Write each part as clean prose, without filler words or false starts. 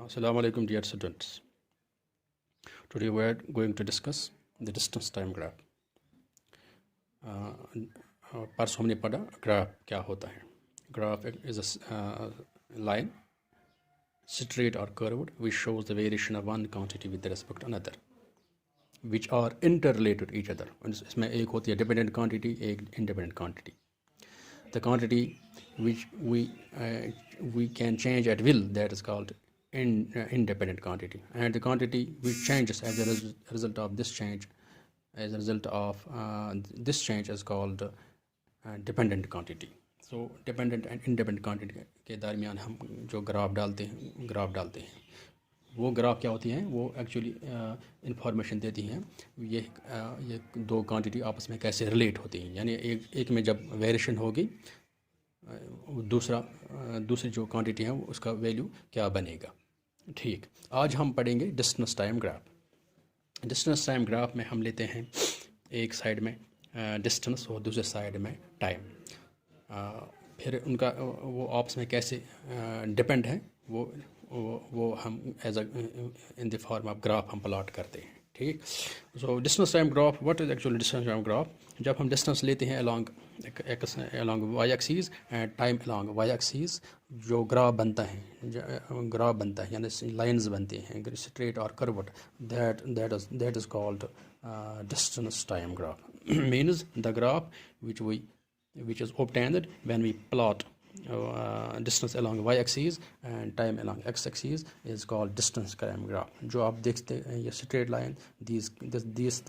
Assalamu alaikum dear students. Today we are going to discuss the distance time graph. परसों हमने पढ़ा graph क्या होता है. Graph is a line, straight or curved, which shows the variation of one quantity with respect to another, which are interrelated to each other. इसमें एक होती है dependent quantity, एक independent quantity. The quantity which we can change at will, that is called independent quantity, and the quantity which changes as a result of this change, as a result of this change, is called dependent quantity. So dependent and independent quantity के दरमियान हम जो graph डालते हैं वो graph क्या होती हैं, वो एक्चुअली इंफॉर्मेशन देती हैं ये दो क्वांटिटी आपस में कैसे रिलेट होती हैं. यानी एक में जब वेरिएशन होगी, दूसरी जो क्वांटिटी है उसका वैल्यू क्या बनेगा. ठीक, आज हम पढ़ेंगे distance time graph. Distance time graph में हम लेते हैं एक साइड में डिस्टेंस और दूसरे साइड में टाइम. फिर उनका वो आपस में कैसे डिपेंड है वो हम as in the form of graph हम प्लॉट करते हैं. ठीक, so distance time graph, what is actually distance time graph. जब हम डिस्टेंस लेते हैं along Y axes and time along Y axes, जो ग्राफ बनता है यानी लाइंस बनते हैं स्ट्रेट और curved, that is called distance time graph. Means the graph which is obtained when we plot distance along y-axis and time along x-axis is called distance time graph. जो आप देखते हैं ये straight line, this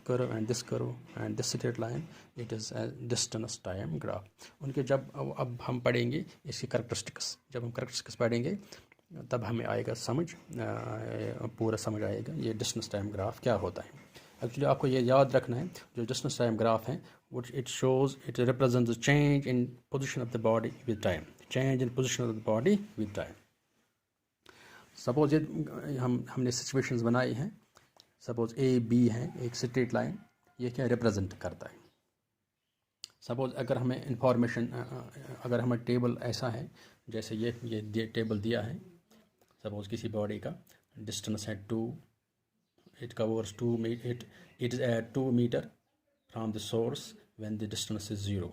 curve and this curve and this straight line, it is a distance time graph. उनके जब अब हम पढ़ेंगे इसकी characteristics, जब हम characteristics पढ़ेंगे तब हमें आएगा पूरा समझ आएगा ये distance time graph क्या होता है. एक्चुअली आपको ये याद रखना है, जो डिस्टेंस टाइम ग्राफ है it represents the change in position of the body with time. Change in position of the body with time. Suppose ये हमने सिचुएशंस बनाई हैं. सपोज ए बी है एक स्ट्रेट लाइन, ये क्या रिप्रेजेंट करता है. सपोज अगर हमें इंफॉर्मेशन, अगर हमें टेबल ऐसा है जैसे ये टेबल दिया है. सपोज किसी बॉडी का डिस्टेंस है 2, it covers 2 meter, it is at 2 meter from the source when the distance is 0.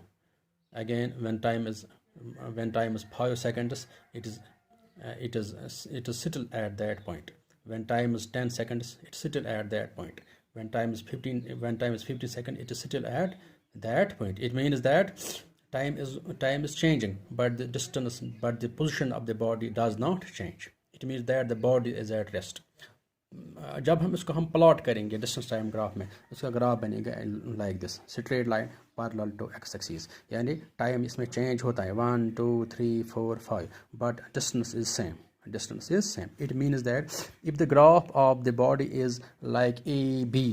Again, when time is 5 seconds, it is settled at that point. When time is 10 seconds, it's settled at that point. When time is 50 seconds, it is settled at that point. It means that time is changing, but the position of the body does not change. It means that the body is at rest. जब हम इसको हम plot करेंगे distance time graph में, उसका graph बनेगा like this, straight line parallel to X axis. यानी time इसमें चेंज होता है 1 2 3 4 5, but distance is same. It means that if the graph of the body is like A B,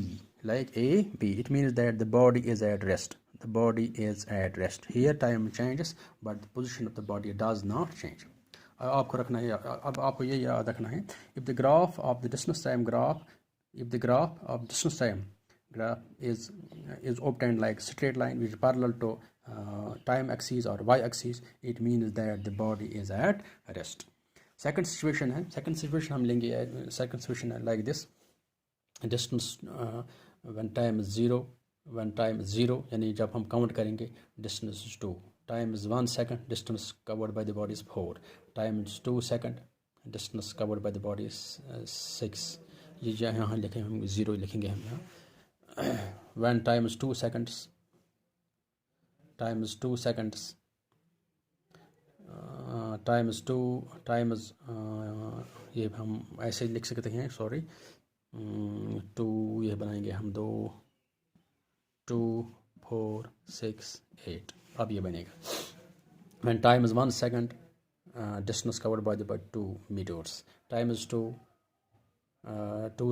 it means that the body is at rest. Here time changes, but the position of the body does not change. आपको रखना है, अब आपको ये याद रखना है, if the graph of the distance time graph is obtained like straight line which is parallel to time axis or y axis, it means that the body is at rest. Second situation हम लेंगे, second situation है like this, distance when time is 0, यानी जब हम count करेंगे distance is 2. Time is 1 second, distance covered by the body is 4. Time is 2 second, distance covered by the body is 6. ये यहाँ लिखें हम 0 लिखेंगे हम यहाँ. When time is 2 seconds, ये हम ऐसे लिख सकते हैं, सॉरी 2 ये बनाएंगे हम 2 4 6 8. अब ये बनेगा when time is 1 second, distance covered by the 2 meters. Time is 2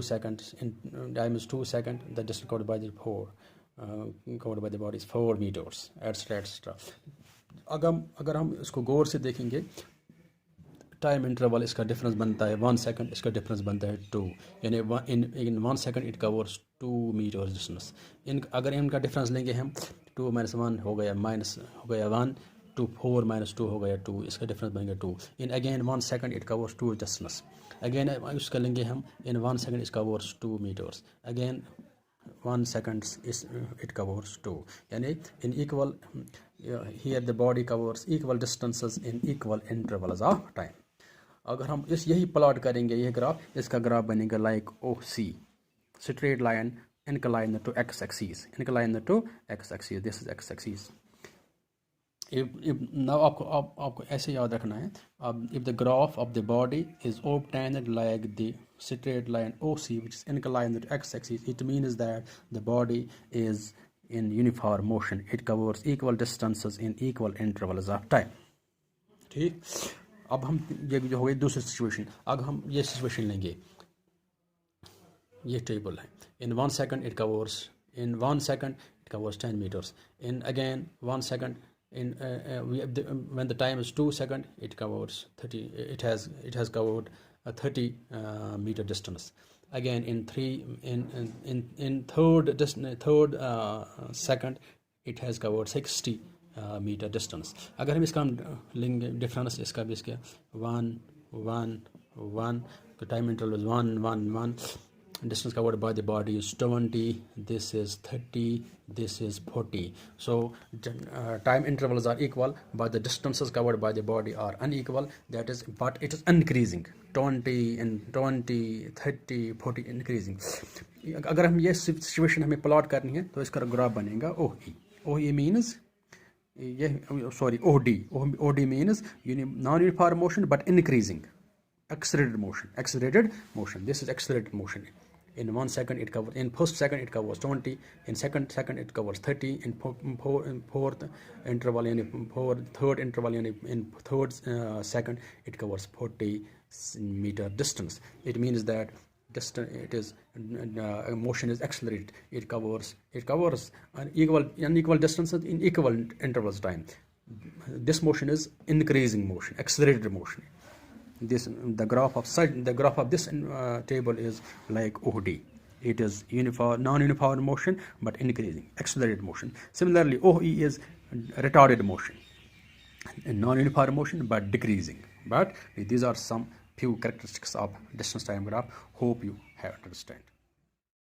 seconds. Time is 2 seconds. The distance covered by the body is 4 meters, etc. अगर हम इसको गौर से देखेंगे, टाइम इंटरवल इसका डिफरेंस बनता है 1 सेकंड, इसका डिफरेंस बनता है 2, यानी in 1 second it covers 2 metres distance. अगर इनका डिफरेंस लेंगे हम 2 - 1 हो गया 1, 2 4 minus 2 हो गया 2, इसका डिफरेंस बनेगा 2. In again 1 second it covers 2 distance. Again उसका लेंगे हम इन 1 second it covers 2 meters. Again 1 seconds is it covers 2. यानी in equal here the body covers equal distances in equal intervals of time. अगर हम यही प्लॉट करेंगे, ये ग्राफ, इसका ग्राफ बनेगा like OC, straight line inclined to x axis, inclined to x axis. this is x axis. if now आपको ऐसे याद रखना है. if the graph of the body is obtained like the straight line OC which is inclined to x axis, it means that the body is in uniform motion. It covers equal distances in equal intervals of time. ठीक. अब हम ये जो हो गई दूसरी situation. अब हम ये सिचुएशन लेंगे. ये टेबल है. in 1 second it covers, in 1 second it covers 10 meters. in again 1 second, in when the time is 2 seconds it covers 30, it has covered a 30 meter distance. Again in third second it has covered 60 meter distance. अगर हम इसका लेंगे difference, इसका भी इसका 1 1 1, the time interval is 1 1 1. Distance covered by the body is 20, this is 30, this is 40. So time intervals are equal but the distances covered by the body are unequal. That is, but it is increasing, 20 and 20 30 40 increasing. अगर हम ये situation हमें plot करनी है तो इसका graph बनेगा OE means OD means non-uniform motion but increasing. Accelerated motion. This is accelerated motion. In 1 second it covers, in first second it covers 20, in second it covers 30, in fourth interval, in third interval, in third second it covers 40 meter distance. It means that motion is accelerated. It covers unequal distances in equal intervals time. This motion is increasing motion, accelerated motion. The graph of this table is like OD. It is non-uniform motion but increasing, accelerated motion. Similarly, OE is retarded motion, non-uniform motion but decreasing. But these are some few characteristics of distance time graph. Hope you have understand.